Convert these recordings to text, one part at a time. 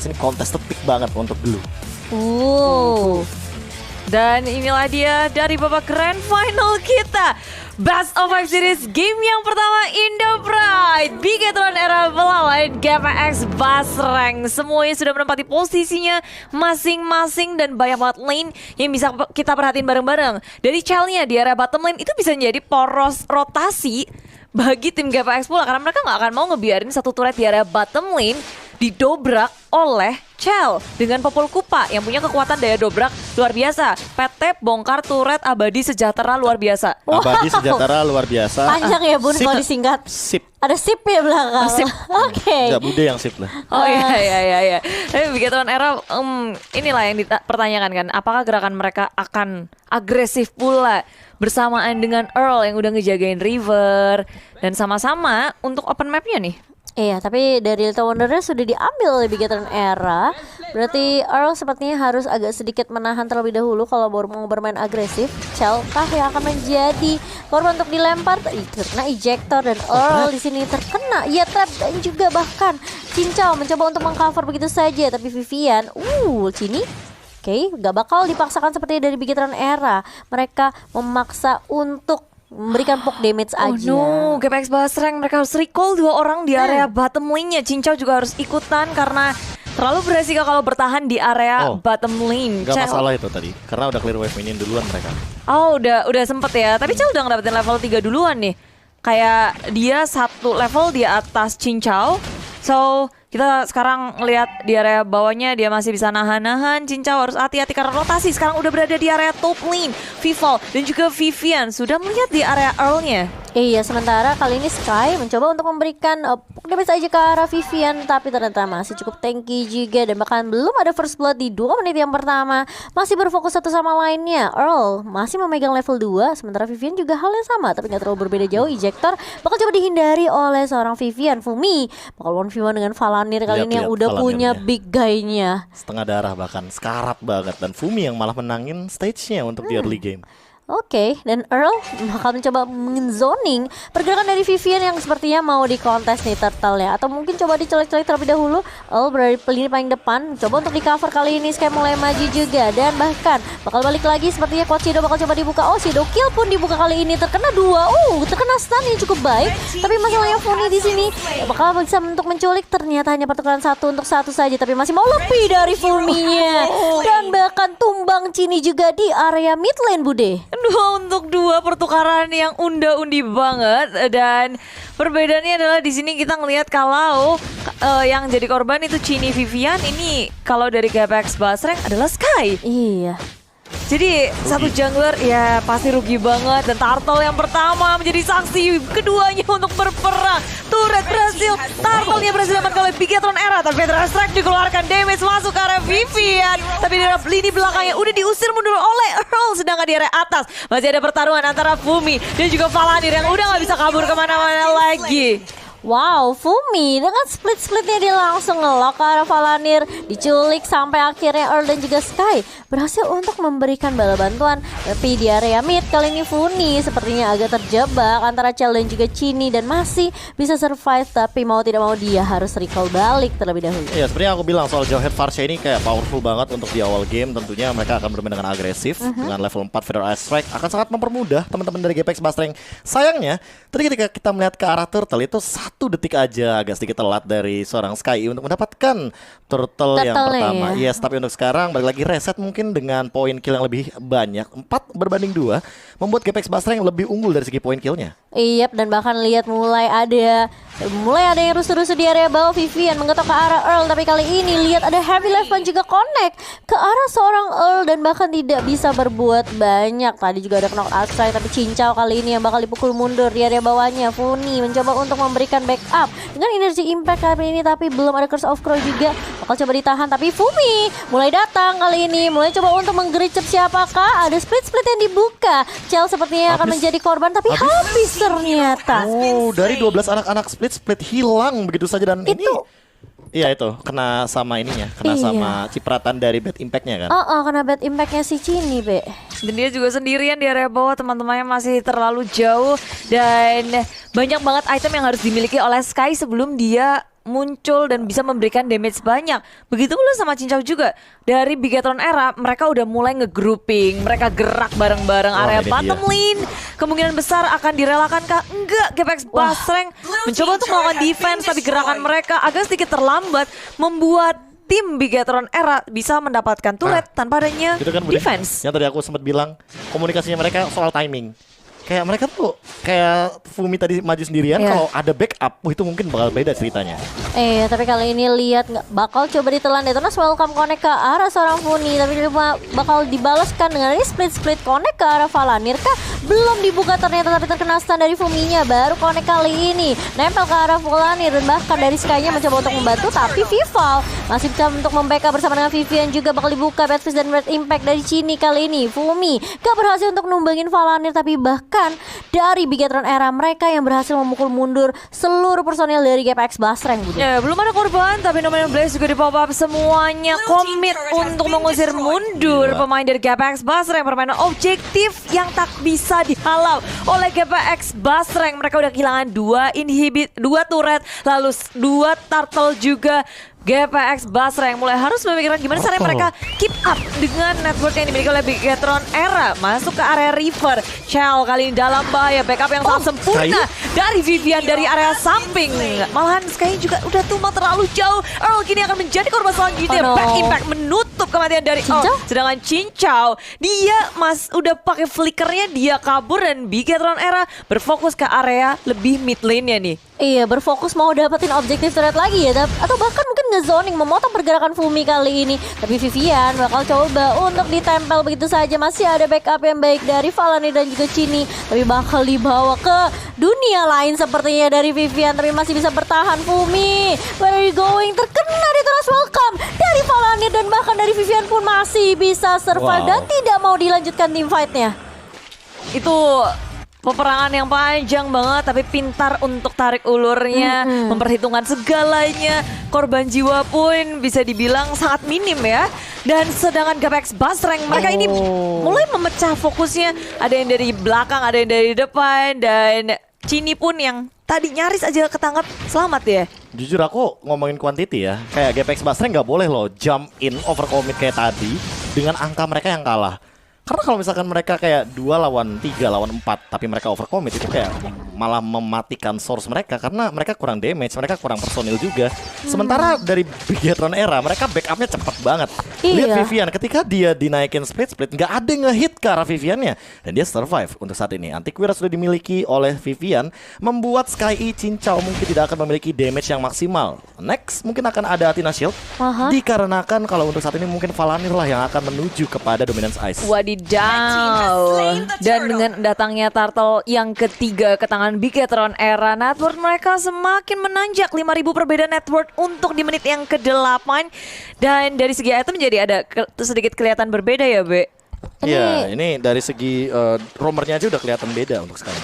ini contested pick banget untuk Blue. Dan inilah dia dari babak grand final kita. Best of 5 Series game yang pertama, Indo Pride Bigetron Era melawan GPX Basreng. Semuanya sudah menempati posisinya masing-masing dan banyak banget lane yang bisa kita perhatiin bareng-bareng. Dari Chell-nya di area bottom lane itu bisa menjadi poros rotasi bagi tim GPX pula, karena mereka nggak akan mau ngebiarin satu turret di area bottom lane didobrak oleh Chell dengan Popol Kupa yang punya kekuatan daya dobrak luar biasa. PT bongkar turret abadi sejahtera luar biasa. Abadi sejahtera luar biasa. Panjang ya Bun kalau disingkat. Sip. Ada sip ya belakang. Sip. Oke. Gak Bude yang sip lah. Oh iya. Tapi Bigetron Era inilah yang dipertanyakan kan. Apakah gerakan mereka akan agresif pula bersamaan dengan Earl yang udah ngejagain River dan sama-sama untuk open mapnya nih. Iya, tapi dari Little Wondernya sudah diambil oleh Bigetron Era. Berarti Earl sepertinya harus agak sedikit menahan terlebih dahulu kalau baru mau bermain agresif. Chell kah yang akan menjadi korban untuk dilempar? Terkena ejector dan Earl di sini terkena trap dan juga bahkan Cincau mencoba untuk mengcover begitu saja, tapi Vivian, Cini. Oke, gak bakal dipaksakan seperti dari Bigetron Era. Mereka memaksa untuk memberikan poke damage aja. Oh no, GPX Basreng mereka harus recall 2 orang di area bottom lane-nya. Cincau juga harus ikutan karena terlalu beresiko kalau bertahan di area bottom lane. Gak masalah itu tadi, karena udah clear wave minion duluan mereka. Oh udah sempet ya, tapi Cincau udah ngedapetin level 3 duluan nih. Kayak dia 1 level di atas Cincau. So kita sekarang lihat di area bawahnya dia masih bisa nahan-nahan. Cincau harus hati-hati karena rotasi sekarang udah berada di area top lane. Vival dan juga Vivian sudah melihat di area Earl-nya. Iya, sementara kali ini Sky mencoba untuk memberikan damage aja ke arah Vivian, tapi ternyata masih cukup tanky juga dan bahkan belum ada first blood di 2 menit yang pertama. Masih berfokus satu sama lainnya. Earl masih memegang level 2, sementara Vivian juga hal yang sama, tapi nggak terlalu berbeda jauh. Ejector bakal coba dihindari oleh seorang Vivian. Fumi bakal 1v1 dengan Valanir kali ini yang udah punya big guy-nya. Setengah darah bahkan, sekarat banget. Dan Fumi yang malah menangin stage-nya untuk di early game. Oke, dan Earl bakal mencoba menzoning pergerakan dari Vivian yang sepertinya mau di kontes nih Turtle ya. Atau mungkin coba dicolek-colek terlebih dahulu. Earl berada di paling depan, coba untuk di cover kali ini. Sky mulai maju juga dan bahkan bakal balik lagi sepertinya Quad Shadow bakal coba dibuka. Shadow kill pun dibuka kali ini, terkena 2. Terkena stun yang cukup baik. Tapi masalahnya Funi di sini bakal bisa untuk menculik, ternyata hanya pertukaran 1 untuk 1 saja, tapi masih mau lebih dari Fuminya. Dan bahkan tumbang Cini juga di area mid lane Bude. 2 untuk 2 pertukaran yang unda-undi banget. Dan perbedaannya adalah di sini kita ngelihat kalau yang jadi korban itu Cini Vivian, ini kalau dari GPX Basreng adalah Sky. Iya. Jadi satu jungler ya pasti rugi banget. Dan Turtle yang pertama menjadi saksi keduanya untuk berperang. Turret berhasil, Turtle-nya berhasil diamankan oleh Bigetron Era. Tapi Veteran Strike dikeluarkan, damage masuk ke arah Vivian. Tapi di area lini belakangnya udah diusir mundur oleh Earl. Sedangkan di area atas masih ada pertarungan antara Fumi dan juga Valanir yang udah gak bisa kabur kemana-mana lagi. Wow, Fumi dengan split-splitnya dia langsung ngelock ke arah Valanir, diculik sampai akhirnya Earl dan juga Sky berhasil untuk memberikan bala bantuan. Tapi di area mid kali ini Fumi sepertinya agak terjebak antara Chell dan juga Cini dan masih bisa survive, tapi mau tidak mau dia harus recall balik terlebih dahulu. Iya, sebenarnya aku bilang soal Jawhead Varsha ini kayak powerful banget untuk di awal game. Tentunya mereka akan bermain dengan agresif dengan level 4 Feather Ice Strike akan sangat mempermudah teman-teman dari GPX Basreng. Sayangnya, tadi ketika kita melihat ke arah Turtle itu 1 detik aja agak sedikit telat dari seorang Sky untuk mendapatkan turtle yang pertama. Ya. Yes, tapi untuk sekarang balik lagi reset mungkin dengan poin kill yang lebih banyak, 4 berbanding 2, membuat GPX Basreng lebih unggul dari segi poin killnya. Iya, dan bahkan lihat mulai ada yang rusuh-rusuh di area bawah. Vivian mengetok ke arah Earl, tapi kali ini lihat ada Heavy Life Punch juga connect ke arah seorang Earl dan bahkan tidak bisa berbuat banyak. Tadi juga ada knock out strike, tapi Cincau kali ini yang bakal dipukul mundur di area bawahnya. Funi mencoba untuk memberikan backup dengan energy impact kali ini, tapi belum ada Curse of Crow juga. Bakal coba ditahan, tapi Fumi mulai datang kali ini, mulai coba untuk menggericep siapakah. Ada split-split yang dibuka. Chell sepertinya akan menjadi korban, tapi habis ternyata. Dari 12 anak-anak split hilang begitu saja dan ini. Iya itu, kena sama ininya, kena sama cipratan dari bad impact-nya kan. Kena bad impact-nya si Cini, Be. Dan dia juga sendirian di area bawah, teman-temannya masih terlalu jauh. Dan banyak banget item yang harus dimiliki oleh Sky sebelum dia muncul dan bisa memberikan damage banyak. Begitu pula sama Cincau juga. Dari Bigetron Era mereka udah mulai nge-grouping, mereka gerak bareng-bareng area ini bottom lane. Kemungkinan besar akan direlakan kah? Enggak, GPX Basreng mencoba untuk melakukan defense tapi gerakan mereka agak sedikit terlambat membuat tim Bigetron Era bisa mendapatkan turret tanpa adanya Itu kan Bude, defense. yang tadi aku sempat bilang komunikasinya mereka soal timing. Kayak mereka tuh kayak Fumi tadi maju sendirian, Iya. kalau ada backup, itu mungkin bakal beda ceritanya. Tapi kali ini lihat nggak bakal coba ditelan Detonas welcome connect ke arah seorang Funi, tapi cuma bakal dibalaskan dengan ini split connect ke arah Valanir kah? Belum dibuka ternyata tapi terkena stun dari Fuminya, baru connect kali ini nempel ke arah Valanir dan bahkan dari Sky-nya mencoba untuk membantu tapi Vival masih bisa untuk membackup bersama dengan Vivian juga bakal dibuka Badfish dan Red Impact dari Chini kali ini. Fumi gak berhasil untuk numbangin Valanir tapi bahkan dari Bigetron Era mereka yang berhasil memukul mundur seluruh personil dari GPX Basreng. Ya, belum ada korban tapi Nomen Blaze juga di pop up semuanya komit untuk mengusir mundur pemain dari GPX Basreng. Permainan objektif yang tak bisa dihalau oleh GPX Basreng. Mereka udah kehilangan 2 turret, lalu 2 turtle juga. GPX Basreng mulai harus memikirkan gimana caranya mereka keep up dengan network yang dimiliki oleh Bigetron Era. Masuk ke area river, Shell kali ini dalam bahaya, backup yang sangat sempurna dari Vivian dari area samping. Malahan Sky juga udah tumbang terlalu jauh. Earl kini akan menjadi korban selanjutnya. Back impact menutup kematian dari Earl. Sedangkan Cincau dia udah pakai flickernya, dia kabur dan Bigetron Era berfokus ke area lebih mid lane-nya nih. Iya, berfokus mau dapetin objektif turret lagi ya, atau bahkan mungkin nge-zoning memotong pergerakan Fumi kali ini. Tapi Vivian bakal coba untuk ditempel begitu saja. Masih ada backup yang baik dari Valanir dan juga Chini, tapi bakal dibawa ke dunia lain sepertinya dari Vivian. Tapi masih bisa bertahan Fumi. Where are you going? Terkena di terus welcome dari Valanir dan bahkan dari Vivian pun masih bisa survive dan tidak mau dilanjutkan team fight-nya. Itu peperangan yang panjang banget tapi pintar untuk tarik ulurnya, memperhitungkan segalanya. Korban jiwa pun bisa dibilang sangat minim ya. Dan sedangkan GPX Basreng mereka ini mulai memecah fokusnya. Ada yang dari belakang, ada yang dari depan, dan Chini pun yang tadi nyaris aja ketangkap selamat ya. Jujur aku ngomongin quantity ya, kayak GPX Basreng nggak boleh loh jump in overcommit kayak tadi dengan angka mereka yang kalah. Karena kalau misalkan mereka kayak 2 lawan 3 lawan 4 tapi mereka overcommit, itu kayak malah mematikan source mereka karena mereka kurang damage, mereka kurang personil juga. Sementara dari Bigetron Era mereka backupnya cepat banget. Lihat Vivian ketika dia dinaikin split nggak ada yang ngehit ke arah Viviannya dan dia survive untuk saat ini. Antiquira sudah dimiliki oleh Vivian, membuat Sky Cincau mungkin tidak akan memiliki damage yang maksimal. Next mungkin akan ada Athena Shield dikarenakan kalau untuk saat ini mungkin Valanir lah yang akan menuju kepada Dominance Ice. Wadidaw. Dan dengan datangnya turtle yang ketiga ke tangan Bigetron Era, network mereka semakin menanjak. 5.000 perbedaan network untuk di menit yang ke-8. Dan dari segi item jadi ada sedikit kelihatan berbeda ya, Be. Iya, ini dari segi romernya aja udah kelihatan beda untuk sekarang.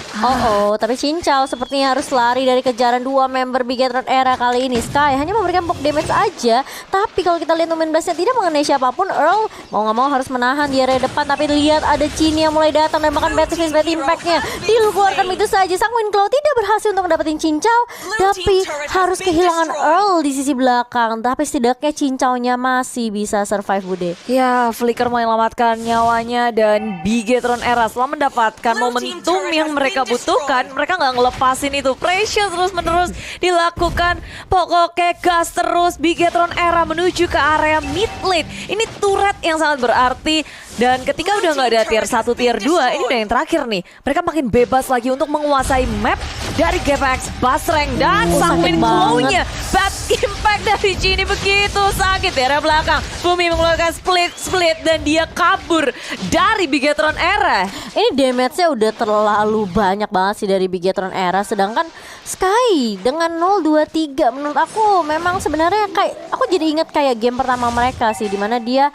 Tapi Cincau sepertinya harus lari dari kejaran 2 member Bigetron Era kali ini. Sky hanya memberikan poke damage aja, tapi kalau kita lihat Nomen Blast-nya tidak mengenai siapapun. Earl mau nggak mau harus menahan di area depan, tapi lihat ada Chini yang mulai datang dan bahkan Badfish Bad Impact-nya dikeluarkan begitu saja. Sang Winclaw tidak berhasil untuk mendapatkan Cincau, tapi harus kehilangan Earl di sisi belakang. Tapi setidaknya Cincau-nya masih bisa survive, Bude. Ya, Flicker menyelamatkan nyawanya dan Bigetron Era setelah mendapatkan momentum yang mereka butuhkan, mereka nggak ngelepasin itu. Pressure terus-menerus dilakukan. Pokoknya gas terus. Bigetron Era menuju ke area mid lane. Ini turret yang sangat berarti. Dan ketika udah nggak ada tier 1, tier 2, ini udah yang terakhir nih. Mereka makin bebas lagi untuk menguasai map dari GPX Basreng. Dan sang Winclaw-nya Bad Impact dari Chini begitu sakit di area belakang. Fumi mengeluarkan split dan dia kabur dari Bigetron Era. Ini damage-nya udah terlalu banyak banget sih dari Bigetron Era. Sedangkan Sky dengan 0-2-3 menurut aku memang sebenarnya kayak, aku jadi inget kayak game pertama mereka sih, dimana dia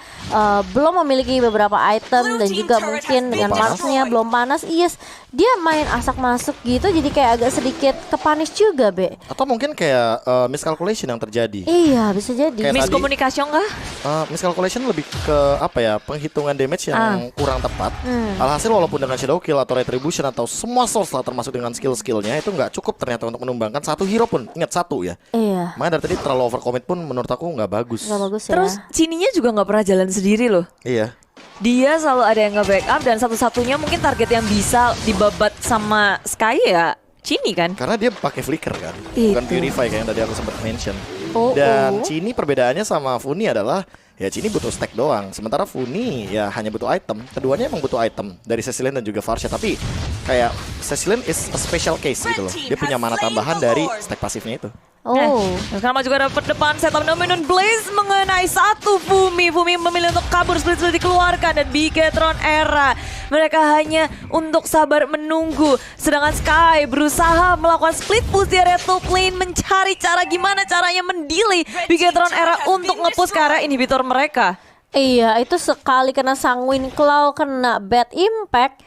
belum memiliki beberapa item dan juga mungkin dengan Marsnya belum panas. Yes, dia main asak masuk gitu, jadi kayak agak sedikit kepanis juga, Be. Atau mungkin kayak miscalculation yang terjadi. Iya, bisa jadi. Kayak Miskomunikasi enggak? miscalculation lebih ke apa ya, penghitungan damage yang kurang tepat. Alhasil walaupun dengan Shadow Kill atau Retribution atau semua source lah termasuk dengan skill-skillnya itu nggak cukup ternyata untuk menumbangkan satu hero pun. Ingat satu ya. Iya. Makanya dari tadi terlalu overcommit pun menurut aku nggak bagus. Gak bagus ya. Terus Cininya juga nggak pernah jalan sendiri loh. Iya. Dia selalu ada yang nge-backup dan satu-satunya mungkin target yang bisa dibabat sama Sky ya Cini kan. Karena dia pakai flicker kan, Itu. bukan purify kayak yang tadi aku sempat mention. Oh, Dan oh. Cini perbedaannya sama Funi adalah ya Cini butuh stack doang, sementara Funi ya hanya butuh item. Keduanya emang butuh item dari Cecilion dan juga Varsha, tapi kayak Cecilion is a special case gitu loh. Dia punya mana tambahan dari stack pasifnya itu. Oh. Sekarang juga dapat depan setup Dominant Blaze mengenai satu Fumi. Fumi memilih untuk kabur, split dikeluarkan dan Bigetron Era. Mereka hanya untuk sabar menunggu. Sedangkan Sky berusaha melakukan split push di area top lane, mencari cara gimana caranya mendelay Bigetron Era untuk nge-push ke arah inhibitor mereka. Iya, itu sekali kena Sanguine Claw, kena bad impact,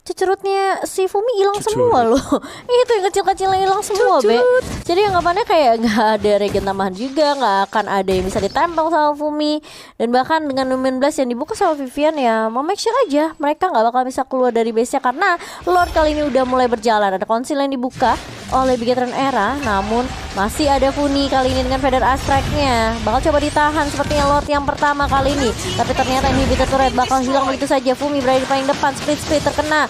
cecerutnya si Fumi hilang semua loh. Itu yang kecil-kecilnya hilang semua, Be. Jadi anggapannya kayak nggak ada regen tambahan juga, nggak akan ada yang bisa ditempel sama Fumi. Dan bahkan dengan Lumen Blast yang dibuka sama Vivian ya, mau make sure aja mereka nggak bakal bisa keluar dari base-nya karena Lord kali ini udah mulai berjalan. Ada konsil yang dibuka oleh Bigetron Era, namun masih ada Funi kali ini dengan Feather Astrike-nya. Bakal coba ditahan sepertinya Lord yang pertama kali ini. Tapi ternyata inhibitor turret bakal hilang begitu saja. Fumi berada di paling depan, split terkena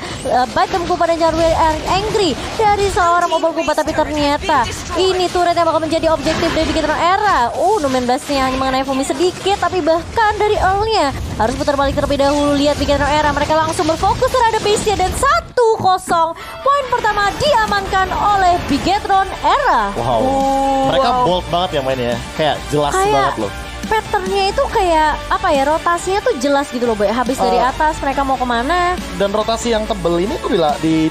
Bottom Kupa dan Jarwell Angry dari seorang Mobile Kupa. Tapi ternyata ini turret yang bakal menjadi objektif dari Bigetron Era. Lumen Blast-nya hanya mengenai Fumi sedikit, tapi bahkan dari early-nya harus putar balik terlebih dahulu. Lihat Bigetron Era, mereka langsung berfokus terhadap base-nya dan 1-0. Poin pertama diamankan oleh Bigetron Era. Wow. Mereka bold banget ya mainnya, kayak jelas banget loh. Patternnya itu kayak apa ya, rotasinya tuh jelas gitu loh, Boy. Habis dari atas mereka mau kemana. Dan rotasi yang tebel ini tuh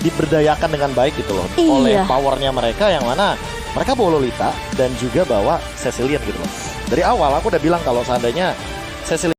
diberdayakan dengan baik gitu loh. Iya. Oleh powernya mereka yang mana mereka bawa Lolita dan juga bawa Cecilion gitu loh. Dari awal aku udah bilang kalau seandainya Cecilion